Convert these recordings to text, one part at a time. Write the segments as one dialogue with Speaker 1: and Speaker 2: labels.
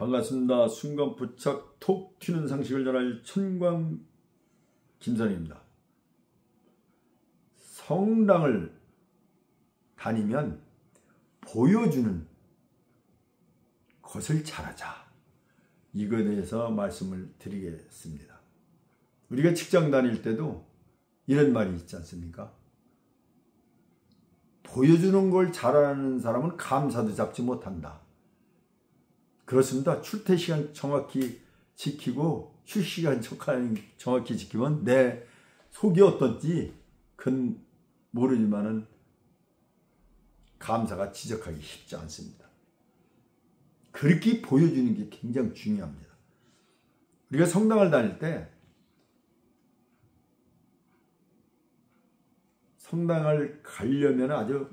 Speaker 1: 반갑습니다. 순간 부착 톡 튀는 상식을 전할 천광 김선입니다. 성당을 다니면 보여주는 것을 잘하자. 이거에 대해서 말씀을 드리겠습니다. 우리가 직장 다닐 때도 이런 말이 있지 않습니까? 보여주는 걸 잘하는 사람은 감사도 잡지 못한다. 그렇습니다. 출퇴 시간 정확히 지키고 휴식 시간 정확히 지키면 내 속이 어떤지 그건 모르지만은 감사가 지적하기 쉽지 않습니다. 그렇게 보여주는 게 굉장히 중요합니다. 우리가 성당을 다닐 때 성당을 가려면 아주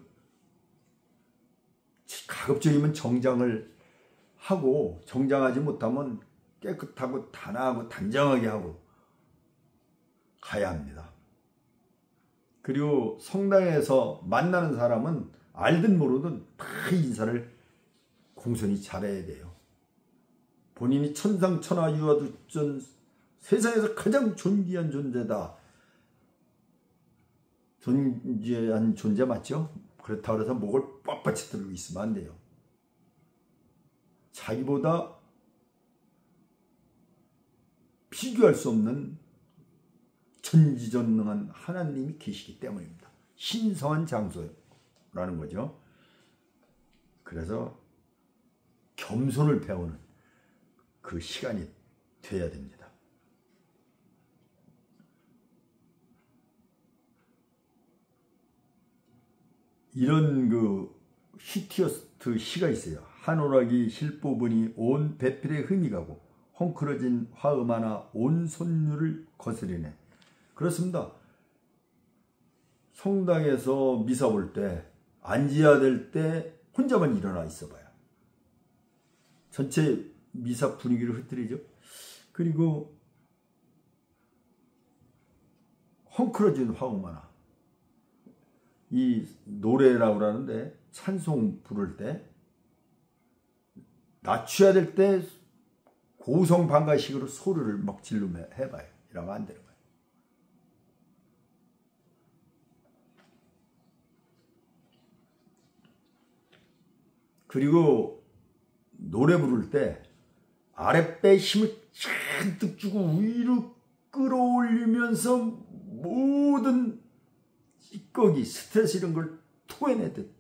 Speaker 1: 가급적이면 정장을 하고, 정장하지 못하면 깨끗하고 단아하고 단정하게 하고 가야 합니다. 그리고 성당에서 만나는 사람은 알든 모르든 다 인사를 공손히 잘해야 돼요. 본인이 천상천하 유아두전 세상에서 가장 존귀한 존재다. 존귀한 존재 맞죠? 그렇다고 해서 목을 빳빳이 들고 있으면 안 돼요. 자기보다 비교할 수 없는 전지전능한 하나님이 계시기 때문입니다. 신성한 장소라는 거죠. 그래서 겸손을 배우는 그 시간이 돼야 됩니다. 이런 그 히티어스트 시가 있어요. 한오라기 실 뽑으니 온 배필에 흠이 가고 헝클어진 화음 하나 온 손유를 거스리네. 그렇습니다. 성당에서 미사 볼 때 앉아야 될 때 혼자만 일어나 있어봐요. 전체 미사 분위기를 흐트리죠. 그리고 헝클어진 화음 하나, 이 노래라고 하는데 찬송 부를 때 낮춰야 될 때 고성방가식으로 소리를 막 질르며 해봐요. 이러면 안 되는 거예요. 그리고 노래 부를 때 아랫배에 힘을 잔뜩 주고 위로 끌어올리면서 모든 찌꺼기, 스트레스 이런 걸 토해내듯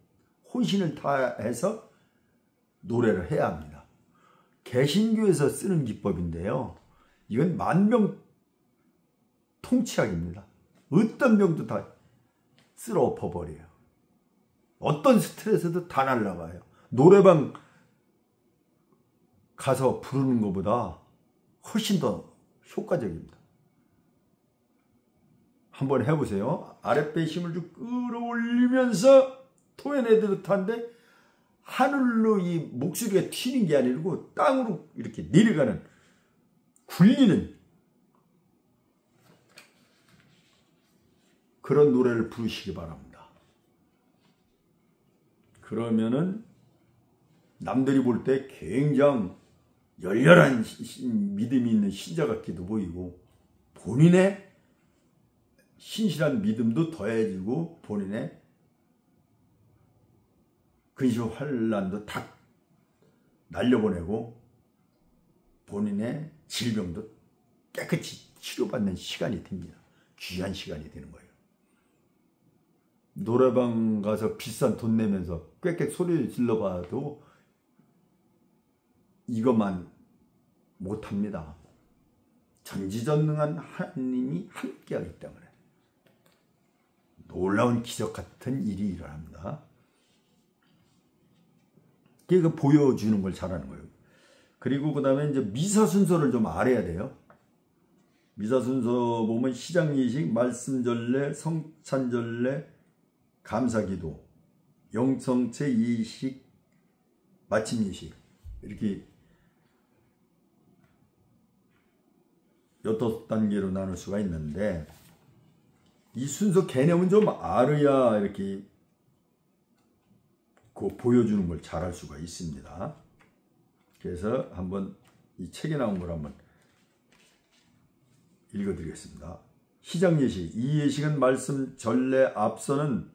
Speaker 1: 혼신을 다해서 노래를 해야 합니다. 개신교에서 쓰는 기법인데요. 이건 만병통치약입니다. 어떤 병도 다 쓸어 엎어버려요. 어떤 스트레스도 다 날아가요. 노래방 가서 부르는 것보다 훨씬 더 효과적입니다. 한번 해보세요. 아랫배에 힘을 좀 끌어올리면서 토해내듯 한데 하늘로 이 목소리가 튀는 게 아니고 땅으로 이렇게 내려가는, 굴리는 그런 노래를 부르시기 바랍니다. 그러면은 남들이 볼 때 굉장히 열렬한 믿음이 있는 신자 같기도 보이고 본인의 신실한 믿음도 더해지고 본인의 근심 환난도 다 날려보내고 본인의 질병도 깨끗이 치료받는 시간이 됩니다. 귀한 시간이 되는 거예요. 노래방 가서 비싼 돈 내면서 꽥꽥 소리 질러봐도 이것만 못합니다. 전지전능한 하나님이 함께하기 때문에 놀라운 기적 같은 일이 일어납니다. 그게 보여주는 걸 잘하는 거예요. 그리고 그 다음에 이제 미사 순서를 좀 알아야 돼요. 미사 순서 보면 시장예식, 말씀전례, 성찬전례, 감사기도, 영성체 예식, 마침예식, 이렇게 6단계로 나눌 수가 있는데 이 순서 개념은 좀 알아야 이렇게 그 보여주는 걸 잘할 수가 있습니다. 그래서 한번 이 책에 나온 걸 한번 읽어드리겠습니다. 시작 예식. 이 예식은 말씀 전례 앞서는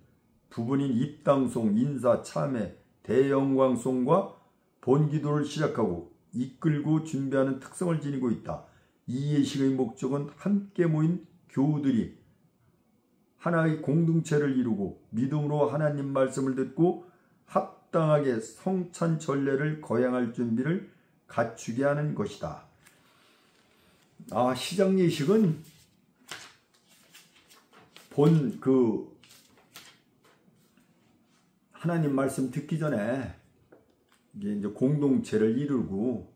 Speaker 1: 부분인 입당송, 인사, 참회, 대영광송과 본기도를 시작하고 이끌고 준비하는 특성을 지니고 있다. 이 예식의 목적은 함께 모인 교우들이 하나의 공동체를 이루고 믿음으로 하나님 말씀을 듣고 합당하게 성찬 전례를 거행할 준비를 갖추게 하는 것이다. 시작 예식은 본 하나님 말씀 듣기 전에 이제 공동체를 이루고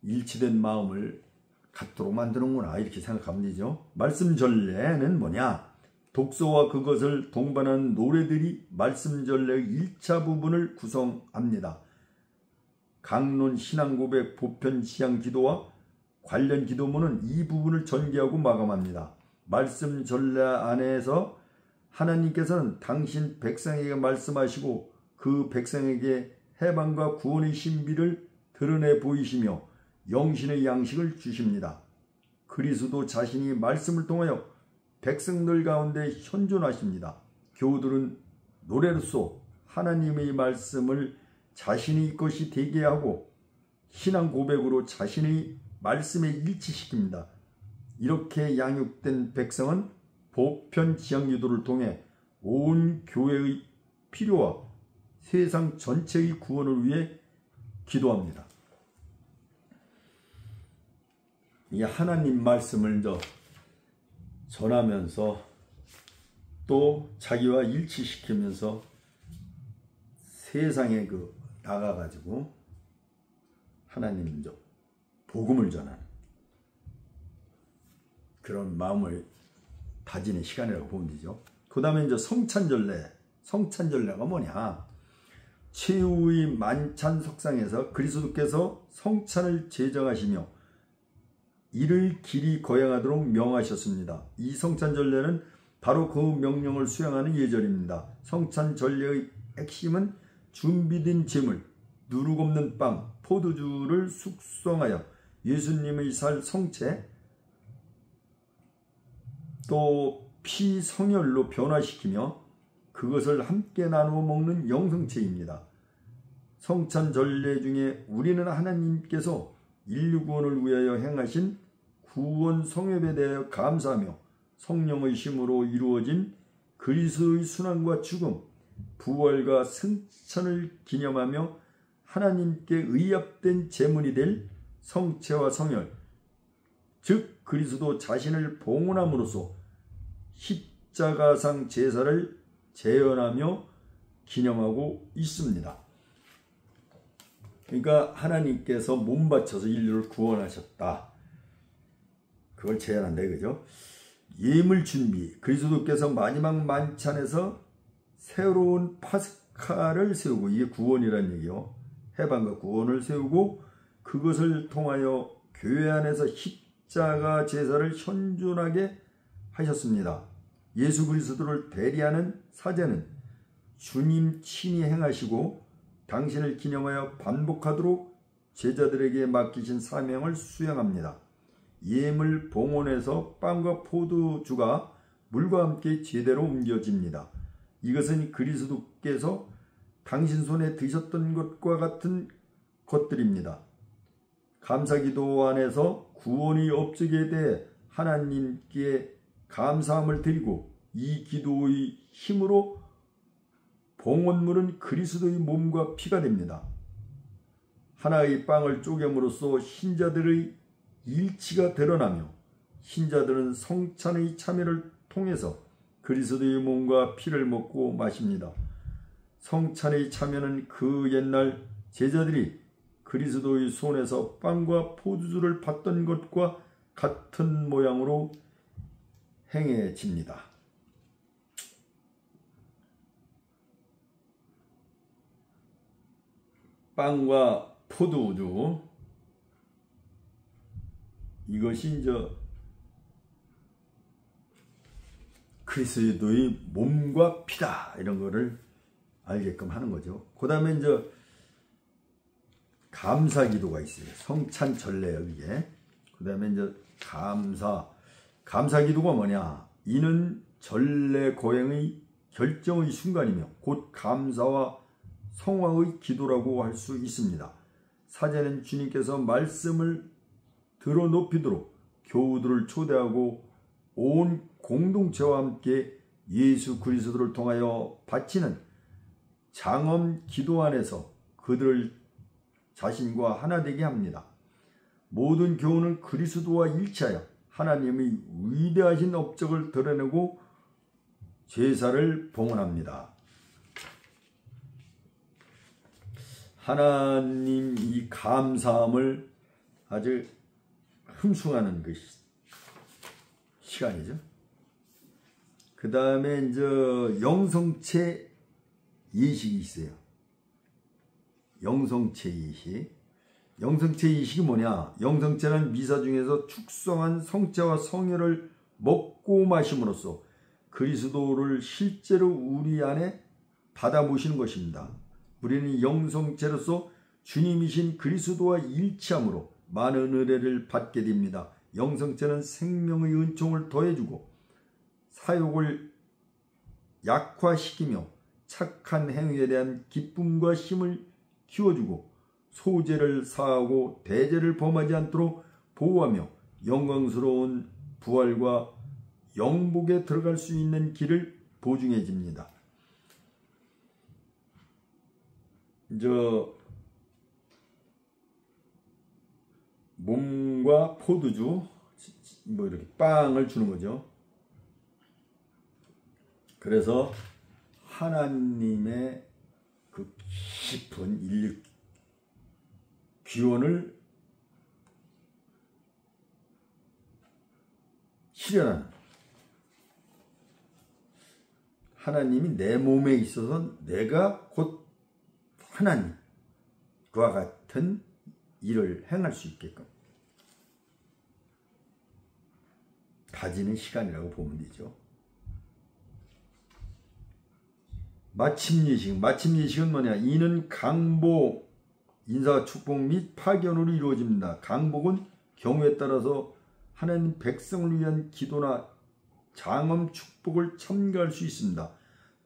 Speaker 1: 일치된 마음을 갖도록 만드는구나, 이렇게 생각하면 되죠. 말씀 전례는 뭐냐? 독서와 그것을 동반하는 노래들이 말씀 전례의 1차 부분을 구성합니다. 강론, 신앙고백, 보편, 시향, 기도와 관련 기도문은 이 부분을 전개하고 마감합니다. 말씀 전례 안에서 하나님께서는 당신 백성에게 말씀하시고 그 백성에게 해방과 구원의 신비를 드러내 보이시며 영신의 양식을 주십니다. 그리스도 자신이 말씀을 통하여 백성들 가운데 현존하십니다. 교우들은 노래로서 하나님의 말씀을 자신의 것이 되게 하고 신앙 고백으로 자신의 말씀에 일치시킵니다. 이렇게 양육된 백성은 보편 지향 기도를 통해 온 교회의 필요와 세상 전체의 구원을 위해 기도합니다. 이 하나님 말씀을 전하면서 또 자기와 일치시키면서 세상에 나가가지고 하나님 복음을 전하는 그런 마음을 다지는 시간이라고 보면 되죠. 그 다음에 성찬전례. 성찬전례가 뭐냐? 최후의 만찬 석상에서 그리스도께서 성찬을 제정하시며 이를 길이 거행하도록 명하셨습니다. 이 성찬전례는 바로 그 명령을 수행하는 예절입니다. 성찬전례의 핵심은 준비된 제물, 누룩 없는 빵, 포도주를 숙성하여 예수님의 살 성체, 또 피 성혈로 변화시키며 그것을 함께 나누어 먹는 영성체입니다. 성찬 전례 중에 우리는 하나님께서 인류 구원을 위하여 행하신 구원 성회에 대하여 감사하며 성령의 힘으로 이루어진 그리스도의 순환과 죽음, 부활과 승천을 기념하며 하나님께 의합된 제물이 될 성체와 성혈, 즉 그리스도 자신을 봉헌함으로써 십자가상 제사를 재현하며 기념하고 있습니다. 그러니까 하나님께서 몸 바쳐서 인류를 구원하셨다. 그걸 재현한다 이거죠. 예물 준비. 그리스도께서 마지막 만찬에서 새로운 파스카를 세우고, 이게 구원이라는 얘기요. 해방과 구원을 세우고 그것을 통하여 교회 안에서 십자가 제사를 현존하게 하셨습니다. 예수 그리스도를 대리하는 사제는 주님 친히 행하시고 당신을 기념하여 반복하도록 제자들에게 맡기신 사명을 수행합니다. 예물 봉헌에서 빵과 포도주가 물과 함께 제대로 옮겨집니다. 이것은 그리스도께서 당신 손에 드셨던 것과 같은 것들입니다. 감사기도 안에서 구원의 업적에 대해 하나님께 감사함을 드리고 이 기도의 힘으로 봉헌물은 그리스도의 몸과 피가 됩니다. 하나의 빵을 쪼갰으로써 신자들의 일치가 드러나며 신자들은 성찬의 참여를 통해서 그리스도의 몸과 피를 먹고 마십니다. 성찬의 참여는 그 옛날 제자들이 그리스도의 손에서 빵과 포도주를 받던 것과 같은 모양으로 행해집니다. 빵과 포도주, 이것이 그리스도의 몸과 피다, 이런 거를 알게끔 하는 거죠. 그 다음에 감사 기도가 있어요. 성찬 전례예요, 이게. 그 다음에 이제 감사 기도가 뭐냐? 이는 전례 거행의 결정의 순간이며 곧 감사와 성화의 기도라고 할 수 있습니다. 사제는 주님께서 말씀을 들어 높이도록 교우들을 초대하고 온 공동체와 함께 예수 그리스도를 통하여 바치는 장엄 기도 안에서 그들을 자신과 하나 되게 합니다. 모든 교우는 그리스도와 일치하여 하나님의 위대하신 업적을 드러내고 제사를 봉헌합니다. 하나님 이 감사함을 아주 흠숭하는 그 시간이죠. 그 다음에 이제 영성체 예식이 있어요. 영성체 예식. 영성체 예식이 뭐냐? 영성체는 미사 중에서 축성한 성체와 성혈을 먹고 마심으로써 그리스도를 실제로 우리 안에 받아 모시는 것입니다. 우리는 영성체로서 주님이신 그리스도와 일치함으로 많은 은혜를 받게 됩니다. 영성체는 생명의 은총을 더해주고 사욕을 약화시키며 착한 행위에 대한 기쁨과 힘을 키워주고 소재를 사하고 대죄를 범하지 않도록 보호하며 영광스러운 부활과 영복에 들어갈 수 있는 길을 보증해줍니다. 몸과 포도주 뭐 이렇게 빵을 주는 거죠. 그래서 하나님의 그 깊은 인류 귀원을 실현하는, 하나님이 내 몸에 있어서 내가 곧 하나님과 같은 일을 행할 수 있게끔 다지는 시간이라고 보면 되죠. 마침 예식은 뭐냐? 이는 강복, 인사, 축복 및 파견으로 이루어집니다. 강복은 경우에 따라서 하나님 백성을 위한 기도나 장엄 축복을 첨가할 수 있습니다.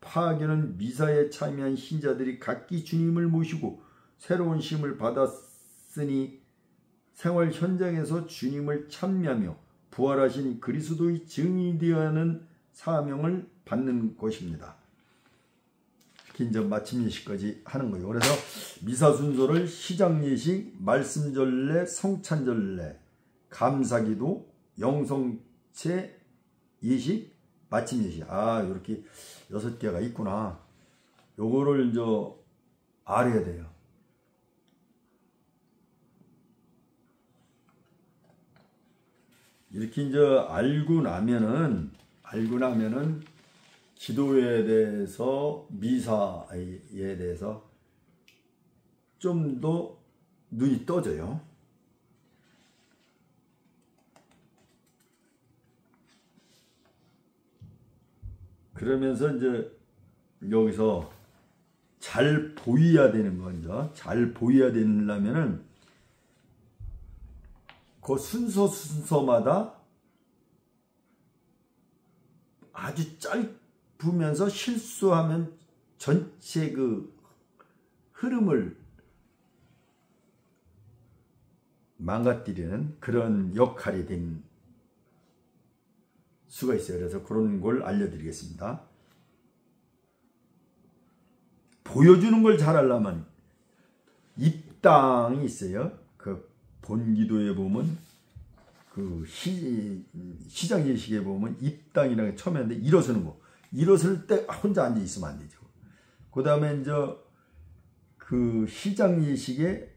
Speaker 1: 파견은 미사에 참여한 신자들이 각기 주님을 모시고 새로운 쉼을 받았으니 생활 현장에서 주님을 찬미하며 부활하신 그리스도의 증인이 되어야 하는 사명을 받는 것입니다. 특히 이제 마침 예식까지 하는 거예요. 그래서 미사 순서를 시작 예식, 말씀 전례, 성찬 전례, 감사기도, 영성체 예식, 마침 예식. 이렇게 6개가 있구나. 요거를 알아야 돼요. 이렇게 알고 나면은 기도에 대해서, 미사에 대해서 좀 더 눈이 떠져요. 그러면서 여기서 잘 보여야 되는 거죠. 잘 보여야 되려면은 그 순서마다 아주 짧으면서 실수하면 전체 그 흐름을 망가뜨리는 그런 역할이 된 수가 있어요. 그래서 그런 걸 알려드리겠습니다. 보여주는 걸 잘하려면 입당이 있어요. 그 본기도에 보면 그 시작 예식에 보면 입당이라는 게 처음에 하는데 일어서는 거. 일어설 때 혼자 앉아 있으면 안 되죠. 그 다음에 그 시작 예식에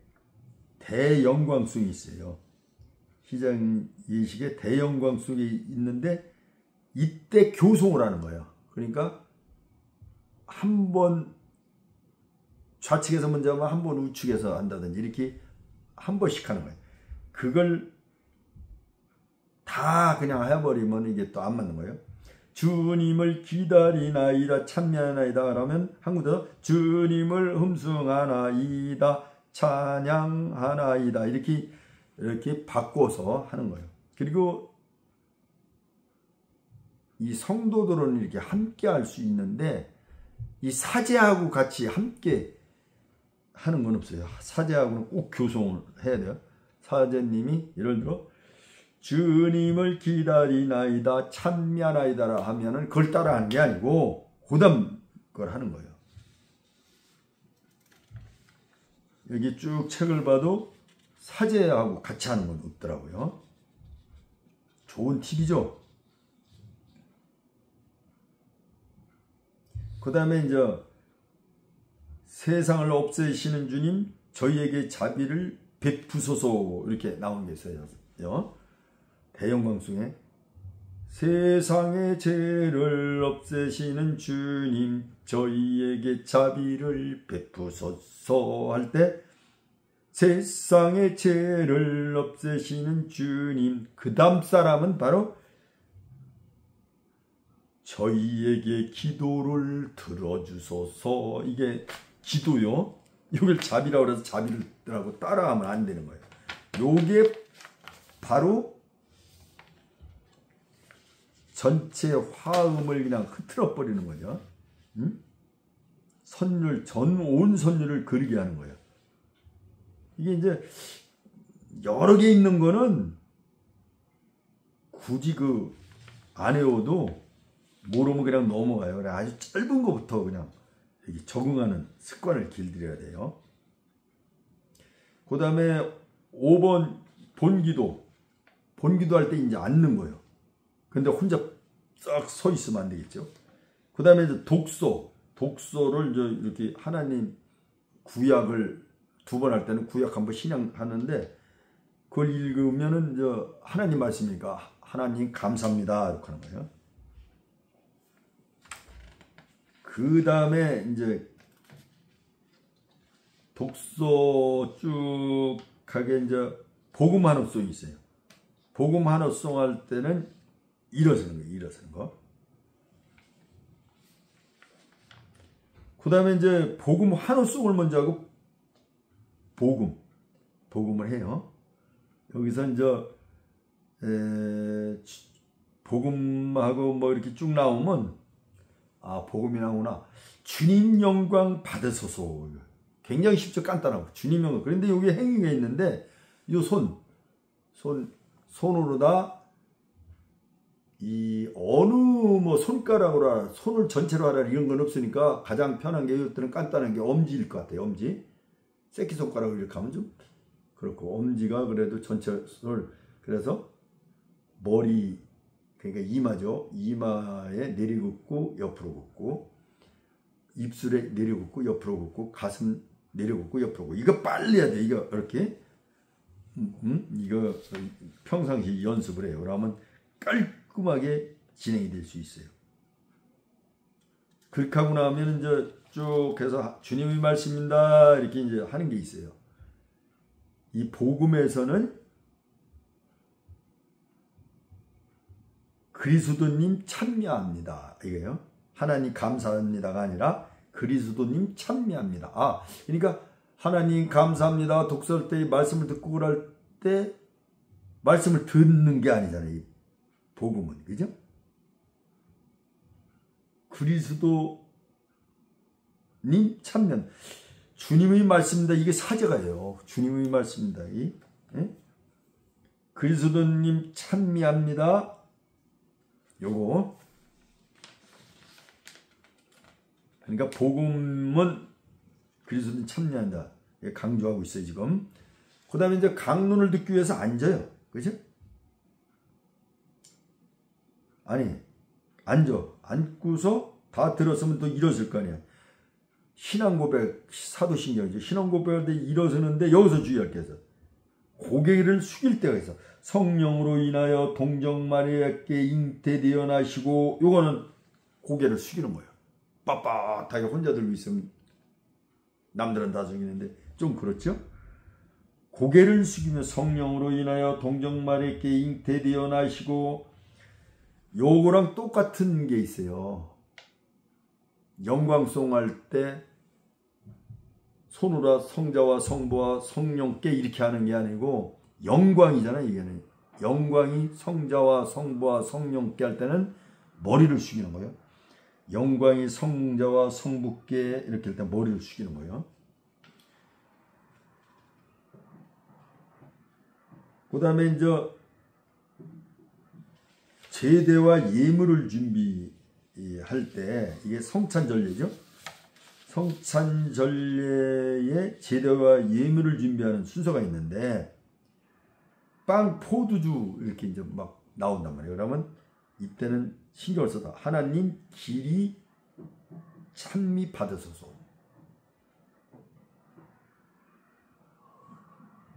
Speaker 1: 대영광송이 있어요. 시작 예식에 대영광송이 있는데 이때 교송을 하는 거예요. 그러니까 한 번 좌측에서 먼저 하면 한 번 우측에서 한다든지 이렇게 한 번씩 하는 거예요. 그걸 다 그냥 해버리면 이게 또 안 맞는 거예요. 주님을 기다리나이다, 찬미하나이다 그러면 한 군데서 주님을 흠숭하나이다, 찬양하나이다. 이렇게 바꿔서 하는 거예요. 그리고 이 성도들은 이렇게 함께 할 수 있는데 이 사제하고 같이 함께 하는 건 없어요. 사제하고는 꼭 교송을 해야 돼요. 사제님이 예를 들어 주님을 기다리나이다 찬미하나이다라 하면은 그걸 따라 하는 게 아니고 그다음 걸 하는 거예요. 여기 쭉 책을 봐도 사제하고 같이 하는 건 없더라고요. 좋은 팁이죠. 그 다음에 이제 세상을 없애시는 주님 저희에게 자비를 베푸소서 이렇게 나온 게 있어요. 대영광송에 세상의 죄를 없애시는 주님 저희에게 자비를 베푸소서 할 때 세상의 죄를 없애시는 주님 그 다음 사람은 바로 저희에게 기도를 들어주소서. 이게 기도요. 이걸 자비라고 해서 자비라고 따라하면 안 되는 거예요. 요게 바로 전체 화음을 그냥 흐트러 버리는 거죠. 선율, 온 선율을 그리게 하는 거예요. 이게 이제 여러 개 있는 거는 굳이 안 외워도 모르면 그냥 넘어가요. 그래 아주 짧은 것부터 그냥 적응하는 습관을 길들여야 돼요. 그 다음에 5번 본기도 할 때 이제 앉는 거예요. 근데 혼자 싹 서 있으면 안 되겠죠. 그 다음에 이제 독서를 이제 이렇게 하나님 구약을 2번 할 때는 구약 한번 신앙하는데 그걸 읽으면은 이제 하나님 말씀이니까 하나님 감사합니다 이렇게 하는 거예요. 그 다음에 이제 독서 쭉 하게 이제 복음 한호송이 있어요. 복음 한호송 할 때는 일어서는 거예요. 일어서는 거. 그 다음에 이제 복음 한호송을 먼저 하고 복음을 해요. 여기서 이제 복음하고 뭐 이렇게 쭉 나오면 아 복음이 나오나 주님 영광 받으소서. 굉장히 쉽죠. 간단하고 주님 영광. 그런데 여기 행위가 있는데 이 손으로다 이 어느 뭐 손가락으로 하라 손을 전체로 하라 이런 건 없으니까 가장 편한 게 이것들은 간단한 게 엄지일 것 같아요. 엄지 새끼손가락을 이렇게 하면 좀 그렇고 엄지가 그래도 전체 손을 그래서 머리 그러니까 이마죠. 이마에 내리긋고 옆으로 긋고 입술에 내리긋고 옆으로 긋고 가슴 내리긋고 옆으로 긋고 이거 빨리 해야 돼. 이거 이렇게 이거 평상시 연습을 해요. 그러면 깔끔하게 진행이 될 수 있어요. 그렇게 하고 나면 이제 쭉 해서 주님의 말씀입니다. 이렇게 이제 하는 게 있어요. 이 복음에서는 그리스도님 찬미합니다. 이거요. 하나님 감사합니다가 아니라 그리스도님 찬미합니다. 아, 그러니까 하나님 감사합니다. 독서할 때 말씀을 듣고 그럴 때 말씀을 듣는 게 아니잖아요. 이 복음은. 그죠? 그리스도님 찬미합니다. 주님의 말씀입니다. 이게 사제가예요. 주님의 말씀입니다. 그리스도님 찬미합니다. 요거. 그러니까 복음은 그리스도님 찬미한다. 강조하고 있어요, 지금. 그 다음에 이제 강론을 듣기 위해서 앉아요. 그죠? 아니, 앉아. 앉고서 다 들었으면 또 일어설 거 아니야. 신앙고백, 사도신경이죠. 신앙고백할 때 일어서는데 여기서 주의할 게 있어. 고개를 숙일 때가 있어. 성령으로 인하여 동정마리아께 잉태되어 나시고 요거는 고개를 숙이는 거예요. 빳빳하게 혼자 들고 있으면 남들은 다 숙이는데 좀 그렇죠? 고개를 숙이며 성령으로 인하여 동정마리아께 잉태되어 나시고 요거랑 똑같은 게 있어요. 영광송 할 때 손으로 성자와 성부와 성령께 이렇게 하는 게 아니고 영광이잖아요. 이게는 영광이 성자와 성부와 성령께 할 때는 머리를 숙이는 거예요. 영광이 성자와 성부께 이렇게 할 때 머리를 숙이는 거예요. 그 다음에 이제 제대와 예물을 준비할 때 이게 성찬전례죠. 성찬전례에 제대와 예물을 준비하는 순서가 있는데 빵, 포도주 이렇게 이제 막 나온단 말이에요. 그러면 이때는 신경을 써서 하나님 길이 찬미 받으소서.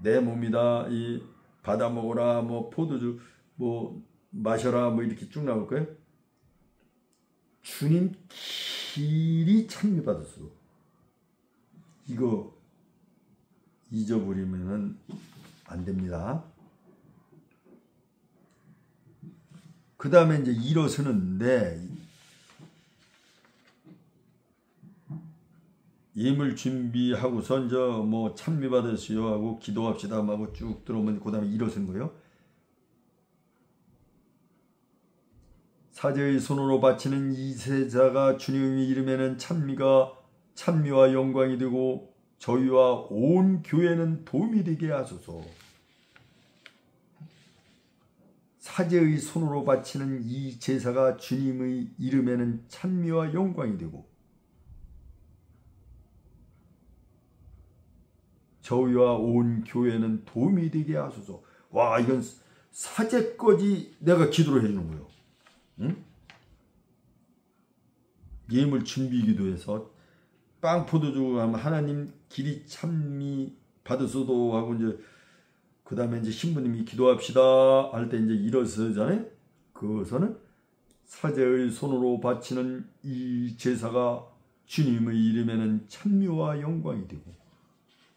Speaker 1: 내 몸이다. 이 받아 먹어라. 뭐 포도주 뭐 마셔라. 뭐 이렇게 쭉 나올 거예요. 주님 길이 찬미 받으소서. 이거 잊어버리면은 안 됩니다. 그 다음에 이제 일어서는데 예물 준비하고서 이제 뭐 찬미 받으시오 하고 기도합시다 하고 쭉 들어오면 그 다음에 일어서는 거예요. 사제의 손으로 바치는 이 제사가 주님의 이름에는 찬미와 영광이 되고 저희와 온 교회는 도움이 되게 하소서. 사제의 손으로 바치는 이 제사가 주님의 이름에는 찬미와 영광이 되고 저희와 온 교회는 도움이 되게 하소서. 와, 이건 사제까지 내가 기도를 해주는 거예요. 응? 예물 준비 기도해서 빵 포도주 하면 하나님 길이 찬미 받으소도 하고 이제 그 다음에 이제 신부님이 기도합시다 할 때 이제 일어서잖아요. 그것은 사제의 손으로 바치는 이 제사가 주님의 이름에는 찬미와 영광이 되고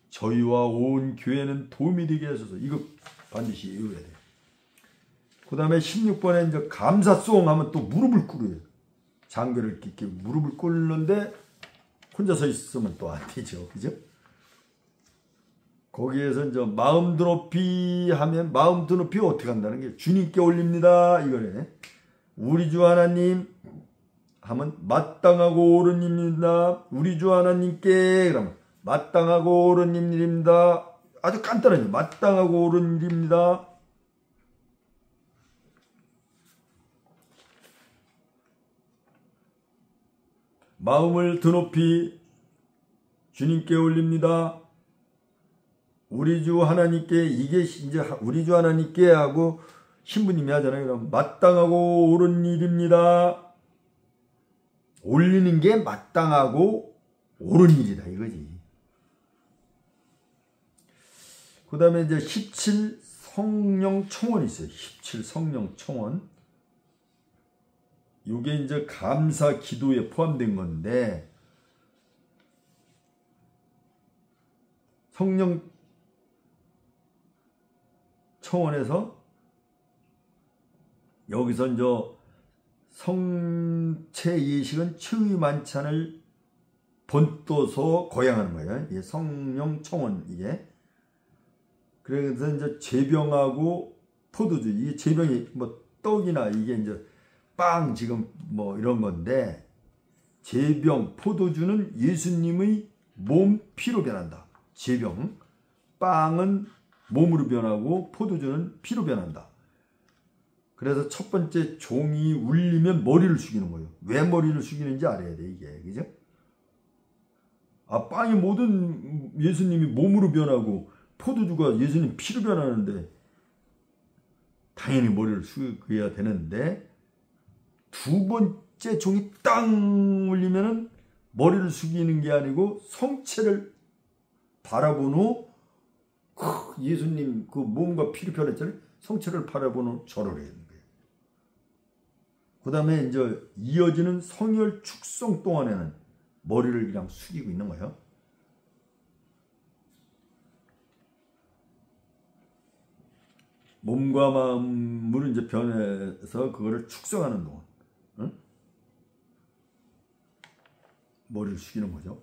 Speaker 1: 저희와 온 교회는 도움이 되게 하소서. 이거 반드시 외워야 돼요. 그 다음에 16번에 이제 감사송 하면 또 무릎을 꿇어요. 장결을 끼게 무릎을 꿇는데 혼자 서 있으면 또 안 되죠. 그죠? 거기에서 이제 마음 드높이 하면 마음 드높이 어떻게 한다는 게 주님께 올립니다. 이거네. 우리 주 하나님 하면 마땅하고 옳은 일입니다. 우리 주 하나님께 그러면 마땅하고 옳은 일입니다. 아주 간단하죠. 마땅하고 옳은 일입니다. 마음을 드높이 주님께 올립니다. 우리 주 하나님께 이게 이제 우리 주 하나님께 하고 신부님이 하잖아요. 그럼 마땅하고 옳은 일입니다. 올리는 게 마땅하고 옳은 일이다 이거지. 그 다음에 이제 17 성령 청원이 있어요. 17 성령 청원. 이게 이제 감사 기도에 포함된 건데 성령 청원에서 여기서 이제 성체 예식은 최후의 만찬을 번떠서 거양하는 거예요. 이게 성령 청원 이게. 그래서 이제 제병하고 포도주 이게 제병이 뭐 떡이나 이게 이제 빵 지금 뭐 이런 건데 제병 포도주는 예수님의 몸 피로 변한다. 제병 빵은 몸으로 변하고 포도주는 피로 변한다. 그래서 첫 번째 종이 울리면 머리를 숙이는 거예요. 왜 머리를 숙이는지 알아야 돼 이게. 그죠? 아, 빵이 모든 예수님이 몸으로 변하고 포도주가 예수님 피로 변하는데 당연히 머리를 숙여야 되는데 두 번째 종이 땅 울리면은 머리를 숙이는 게 아니고 성체를 바라본 후 예수님 그 몸과 피로 변했잖아요. 성체를 바라본 후 절을 해야 되는 거예요. 그 다음에 이제 이어지는 성혈 축성 동안에는 머리를 그냥 숙이고 있는 거예요. 몸과 마음으로 이제 변해서 그거를 축성하는 동안 응? 머리를 숙이는 거죠.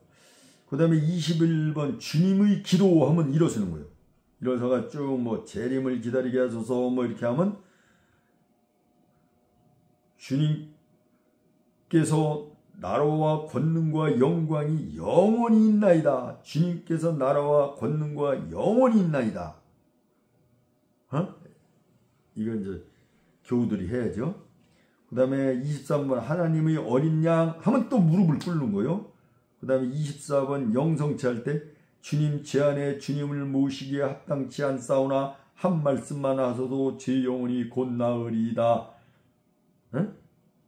Speaker 1: 그 다음에 21번 주님의 기도하면 일어서는 거예요. 일어서가 쭉 뭐 재림을 기다리게 하소서 뭐 이렇게 하면 주님께서 나라와 권능과 영광이 영원히 있나이다. 주님께서 나라와 권능과 영원히 있나이다. 이건 이제 교우들이 해야죠. 그 다음에 23번 하나님의 어린 양 하면 또 무릎을 꿇는 거예요. 그 다음에 24번 영성치 할 때 주님 제 안에 주님을 모시기에 합당치 않사오나 한 말씀만 하셔도 제 영혼이 곧 나으리이다.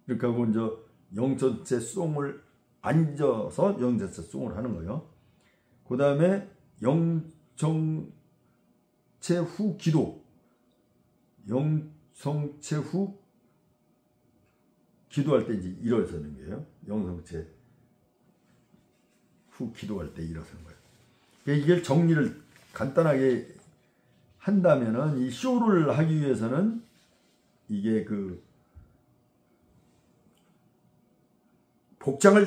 Speaker 1: 이렇게 하고 이제 영전체 송을 앉아서 영전체 송을 하는 거예요. 그 다음에 영정체 후 기도, 영성체 후 기도할 때 이제 일어서는 거예요. 영성체 후 기도할 때 일어서는 거예요. 이걸 정리를 간단하게 한다면은 이 쇼를 하기 위해서는 이게 그 복장을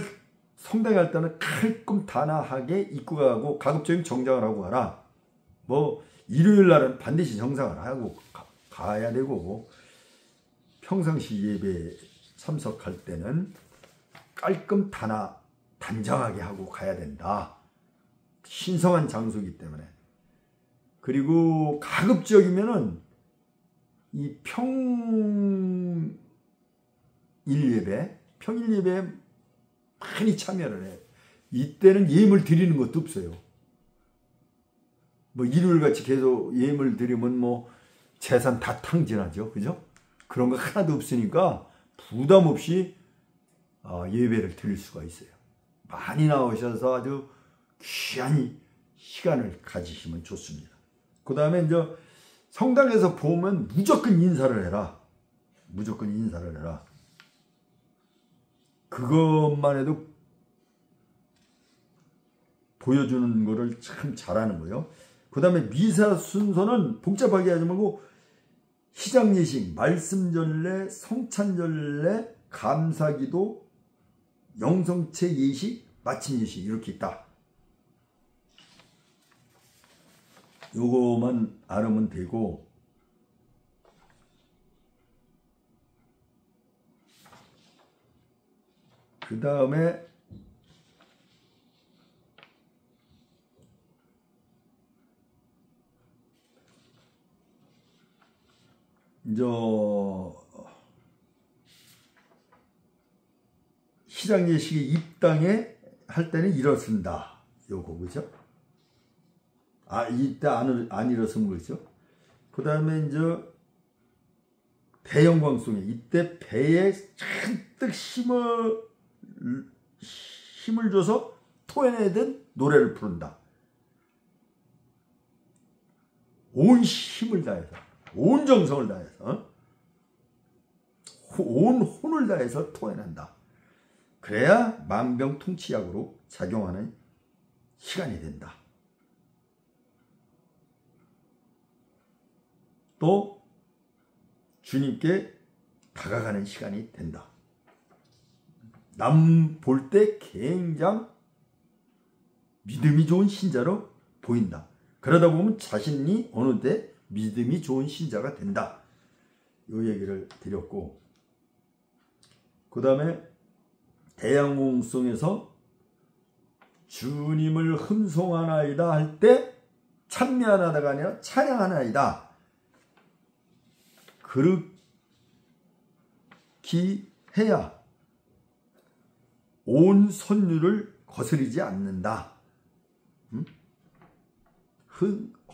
Speaker 1: 성당에 갈 때는 칼끔 단아하게 입고 가고 가급적이면 정장을 하고 가라. 뭐 일요일 날은 반드시 정장을 하고 가야 되고 평상시 예배 참석할 때는 깔끔 단정하게 하고 가야 된다. 신성한 장소이기 때문에. 그리고 가급적이면은 이 평일 예배에 많이 참여를 해. 이때는 예물 드리는 것도 없어요. 뭐 일요일같이 계속 예물 드리면 뭐 재산 다 탕진하죠. 그죠? 그런 거 하나도 없으니까 부담 없이 예배를 드릴 수가 있어요. 많이 나오셔서 아주 귀한 시간을 가지시면 좋습니다. 그 다음에 이제 성당에서 보면 무조건 인사를 해라. 무조건 인사를 해라. 그것만 해도 보여주는 거를 참 잘하는 거예요. 그 다음에 미사 순서는 복잡하게 하지 말고 시장예식, 말씀전례, 성찬전례, 감사기도, 영성체 예식, 마침예식 이렇게 있다. 요거만 알으면 되고 그 다음에 이제 시장예식에 입당에 할 때는 일어선다. 요거 그죠? 이때 안 일어서면 그렇죠. 그 다음에 이제 대영광송에 이때 배에 잔뜩 힘을 줘서 토해내던 노래를 부른다. 온 힘을 다해서, 온 정성을 다해서, 온 혼을 다해서 토해낸다. 그래야 만병통치약으로 작용하는 시간이 된다. 또 주님께 다가가는 시간이 된다. 남 볼 때 굉장히 믿음이 좋은 신자로 보인다. 그러다 보면 자신이 어느 때 믿음이 좋은 신자가 된다. 이 얘기를 드렸고, 그 다음에 대양홍송에서 주님을 흠송하나이다 할 때 찬미하나다가 아니라 찬양하나이다. 그렇게 해야 온 선율을 거스리지 않는다.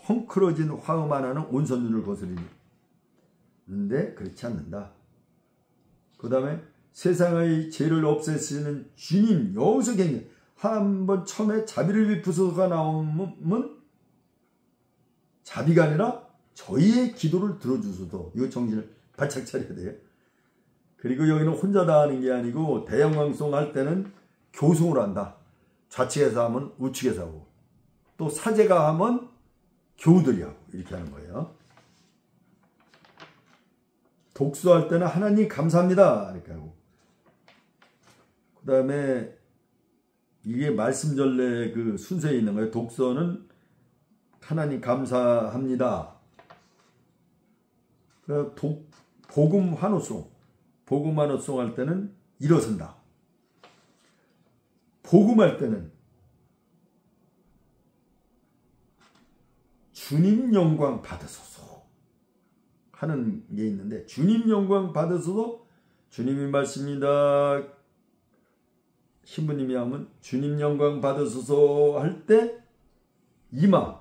Speaker 1: 헝클어진 화음 하나는 온 선율을 거스리는데 그렇지 않는다. 그 다음에 세상의 죄를 없애시는 주님, 여기서 굉장히 한번 처음에 자비를 베푸소서가 나오면 자비가 아니라 저희의 기도를 들어주소서. 이거 정신을 바짝 차려야 돼요. 그리고 여기는 혼자 다 하는 게 아니고 대영광송 할 때는 교송을 한다. 좌측에서 하면 우측에서 하고 또 사제가 하면 교우들이 하고 이렇게 하는 거예요. 독수할 때는 하나님 감사합니다 이렇게 하고, 그 다음에 이게 말씀전래 그 순서에 있는 거예요. 독서는 하나님 감사합니다. 복음 환호송, 복음 환호송 할 때는 일어선다. 복음할 때는 주님 영광 받으소서 하는 게 있는데, 주님 영광 받으소서, 주님이 말씀입니다. 신부님이 하면 주님 영광 받으소서 할 때 이마,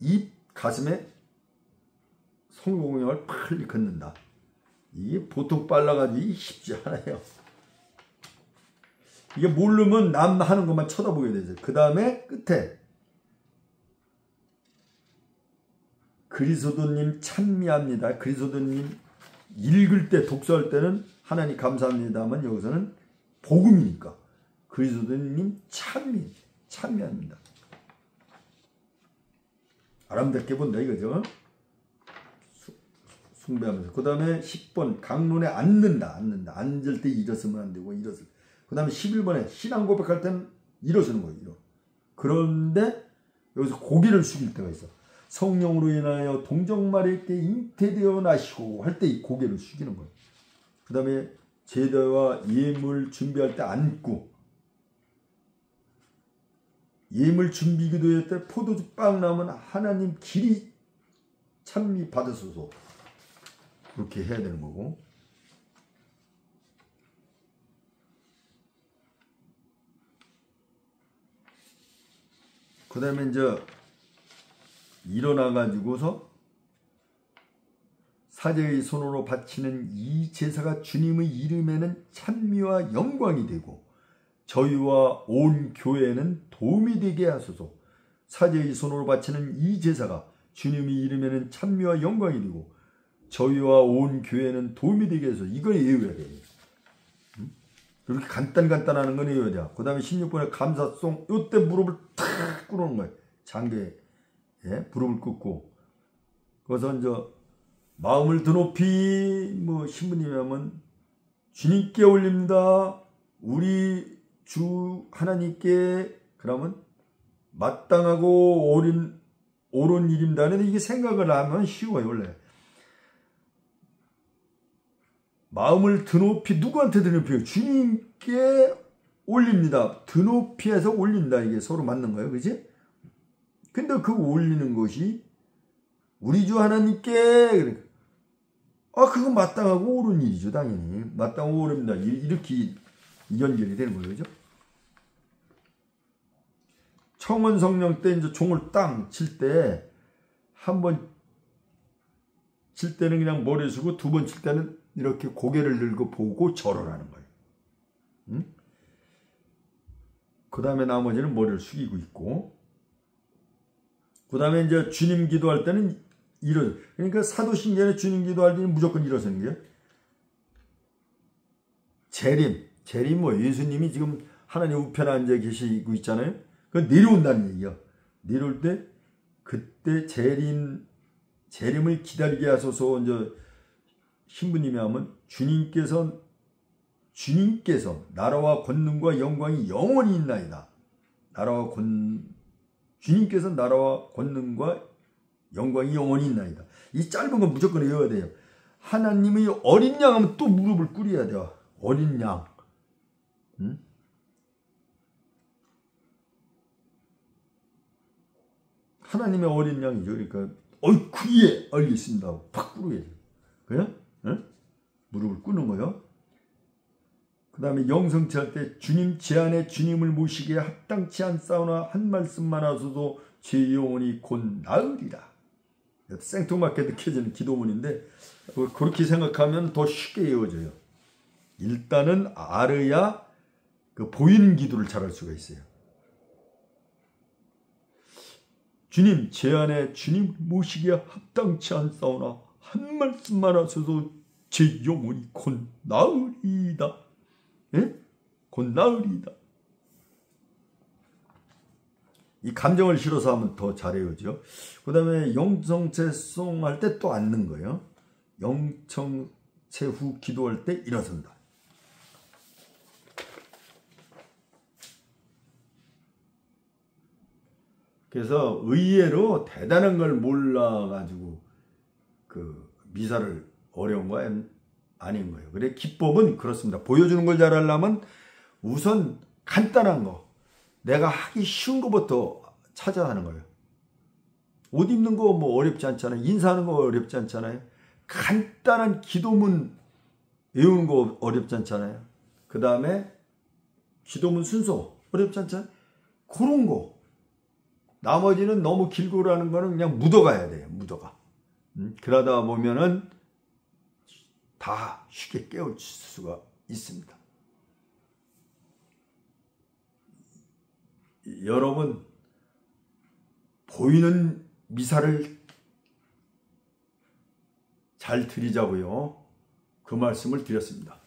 Speaker 1: 입, 가슴에 성공형을 빨리 긋는다. 이게 보통 빨라가지고 쉽지 않아요. 이게 모르면 남 하는 것만 쳐다보게 되죠. 그 다음에 끝에 그리스도님 찬미합니다. 그리스도님 읽을 때, 독서할 때는 하나님 감사합니다만 여기서는 복음이니까 그리스도님 찬미합니다. 아름답게 본다 이거죠. 숭배하면서. 그 다음에 10번 강론에 앉는다. 앉을 때 일어서면 안 되고 일어서. 그 다음에 11번에 신앙 고백할 때는 일어서는 거예요. 그런데 여기서 고개를 숙일 때가 있어. 성령으로 인하여 동정마리아께 잉태되어 나시고 할 때 이 고개를 숙이는 거예요. 그 다음에 제대와 예물 준비할 때 앉고, 예물 준비 기도할 때 포도주 빵 나오면 하나님 길이 찬미 받으소서 그렇게 해야 되는 거고, 그 다음에 이제 일어나 가지고서 사제의 손으로 바치는 이 제사가 주님의 이름에는 찬미와 영광이 되고 저희와 온 교회는 도움이 되게 하소서. 사제의 손으로 바치는 이 제사가 주님의 이름에는 찬미와 영광이 되고 저희와 온 교회는 도움이 되게 해서 이걸 외워야 돼요. 이렇게 간단하는 건 외워야 돼요. 그 다음에 16번에 감사송, 요때 무릎을 탁 꿇는 거예요. 장교에 무릎을 꿇고, 그래서 이제 마음을 드높이 신부님이 하면 주님께 올립니다. 우리 주 하나님께, 그러면 마땅하고 옳은 일입니다. 근데 이게 생각을 하면 쉬워요. 원래 마음을 드높이, 누구한테 드높이요? 주님께 올립니다. 드높이해서 올린다. 이게 서로 맞는 거예요. 그치? 근데 그 올리는 것이 우리 주 하나님께, 그거 마땅하고 옳은 일이죠. 당연히 마땅하고 옳습니다. 이렇게 연결이 되는 거예요. 그죠? 청원 성령 때 이제 종을 땅 칠 때, 한 번 칠 때는 그냥 머리 숙고, 두 번 칠 때는 이렇게 고개를 들고 보고 절을 하는 거예요. 응? 그 다음에 나머지는 머리를 숙이고 있고, 그 다음에 이제 주님 기도할 때는 그러니까 사도신경에 주님 기도할 때는 무조건 일어서는 거예요. 재림 예수님이 지금 하나님 우편에 앉아 계시고 있잖아요. 그 내려온다는 얘기야. 내려올 때 그때 재림을 기다리게 하소서. 이제 신부님이 하면 주님께서 나라와 권능과 영광이 영원히 있나이다. 주님께서 나라와 권능과 영광이 영원히 있나이다. 이 짧은 건 무조건 외워야 돼요. 하나님의 어린 양 하면 또 무릎을 꿇어야 돼요. 어린 양. 응? 하나님의 어린 양이죠. 그러니까 그에 알겠습니다 하고 팍 꿇어야 돼요. 그래? 응? 무릎을 꿇는 거예요. 그 다음에 영성치 할 때 주님 제안에 주님을 모시기에 합당치 않사오나 한 말씀만 하소도 제 영혼이 곧 나으리라. 생뚱맞게 느껴지는 기도문인데, 그렇게 생각하면 더 쉽게 외워져요. 일단은 알아야 그 보이는 기도를 잘할 수가 있어요. 주님 제안에 주님 모시기에 합당치 않사오나 한 말씀만 하소도 제 영혼이 곧 나으리다. 예? 곧 나으리다. 이 감정을 실어서 하면 더 잘해요죠. 그 다음에 영성체송 할 때 또 앉는 거예요. 영성체 후 기도할 때 일어선다. 그래서 의외로 대단한 걸 몰라가지고 그 미사를 어려운 거 아닌 거예요. 그래 기법은 그렇습니다. 보여주는 걸 잘하려면 우선 간단한 거, 내가 하기 쉬운 것부터 찾아야 하는 거예요. 옷 입는 거 뭐 어렵지 않잖아요. 인사하는 거 어렵지 않잖아요. 간단한 기도문 외우는 거 어렵지 않잖아요. 그 다음에 기도문 순서 어렵지 않잖아요. 그런 거. 나머지는 너무 길고 라는 거는 그냥 묻어가야 돼요. 묻어가. 그러다 보면은 다 쉽게 깨울 수가 있습니다. 여러분, 보이는 미사를 잘 드리자고요. 그 말씀을 드렸습니다.